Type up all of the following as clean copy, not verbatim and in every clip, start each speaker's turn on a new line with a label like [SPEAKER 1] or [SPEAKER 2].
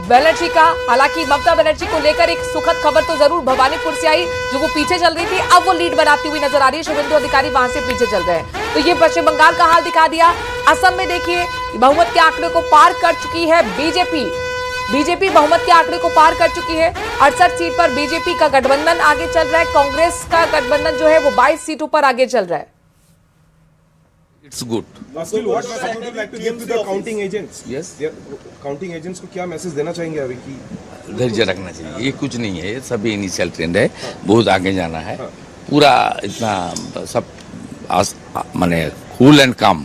[SPEAKER 1] बनर्जी का। हालांकि ममता बनर्जी को लेकर एक सुखद खबर तो जरूर भवानीपुर से आई, जो वो पीछे चल रही थी, अब वो लीड बनाती हुई नजर आ रही है। शुभेंदु अधिकारी वहां से पीछे चल रहे हैं। तो ये पश्चिम बंगाल का हाल दिखा दिया। असम में देखिए बहुमत के आंकड़े को पार कर चुकी है बीजेपी बहुमत के आंकड़े को पार कर चुकी है। 68 सीट पर बीजेपी का गठबंधन आगे चल रहा है। कांग्रेस का गठबंधन जो है वो 22 सीटों पर आगे चल रहा है।
[SPEAKER 2] It's good.
[SPEAKER 3] Still, what message would you like to give to the counting agents?
[SPEAKER 2] Yes.
[SPEAKER 3] Counting agents को क्या मैसेज देना चाहेंगे अभी की?
[SPEAKER 2] धैर्य रखना चाहिए, ये कुछ नहीं है, ये सभी इनिशियल ट्रेंड है, बहुत आगे जाना है। पूरा इतना सब माने कूल एंड काम।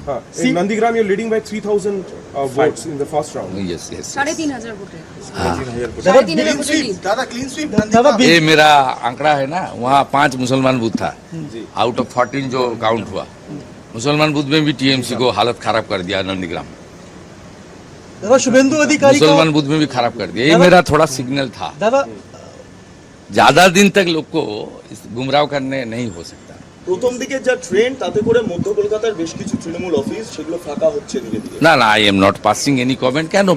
[SPEAKER 3] Nandigram you're leading by 3,000 votes in the first round.
[SPEAKER 2] Yes yes
[SPEAKER 1] 3,500 vote है।
[SPEAKER 2] ये मेरा आंकड़ा है ना, वहाँ 5 मुसलमान बूथ था आउट ऑफ 14 जो काउंट हुआ। मुसलमान बूथ में भी टीएमसी को हालत खराब कर दिया नंदीग्राम।
[SPEAKER 4] दादा शुभेंदु अधिकारी
[SPEAKER 2] मुसलमान बूथ में भी खराब कर दिया। ये मेरा थोड़ा सिग्नल था।
[SPEAKER 4] दादा
[SPEAKER 2] ज्यादा दिन तक लोग को गुमराह करने नहीं हो सकता।
[SPEAKER 5] প্রথম দিকে যা ট্রেন্ড তাতে করে মধ্য কলকাতার বেশ কিছু তৃণমূল অফিস সেগুলো ফাঁকা হচ্ছে ধীরে ধীরে।
[SPEAKER 2] না না, I am not passing any comment. কেন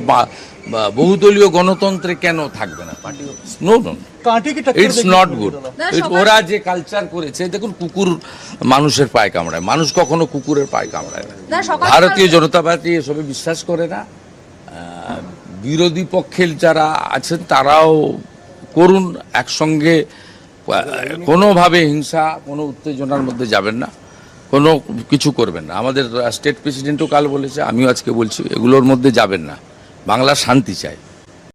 [SPEAKER 2] বহুদলীয় গণতন্ত্রে কেন থাকবে না পার্টি অফিস? নো নো,
[SPEAKER 4] কাঁটি কি টক্কর
[SPEAKER 2] ইটস নট গুড। ওরা যে কালচার করেছে, দেখুন কুকুর মানুষের পায়ে কামড়ায়, মানুষ কখনো কুকুরের পায়ে কামড়ায় না। ভারতীয় জনতা পার্টি এসবে বিশ্বাস করে না। বিরোধী পক্ষের যারা আছেন তারাও করুন, একসঙ্গে কোনোভাবে হিংসা কোনো উত্তেজনার মধ্যে যাবেন না, কোনো কিছু করবেন না। আমাদের স্টেট প্রেসিডেন্টও কাল বলেছে, আমিও আজকে বলছি, এগুলোর মধ্যে যাবেন না। বাংলা শান্তি চাই।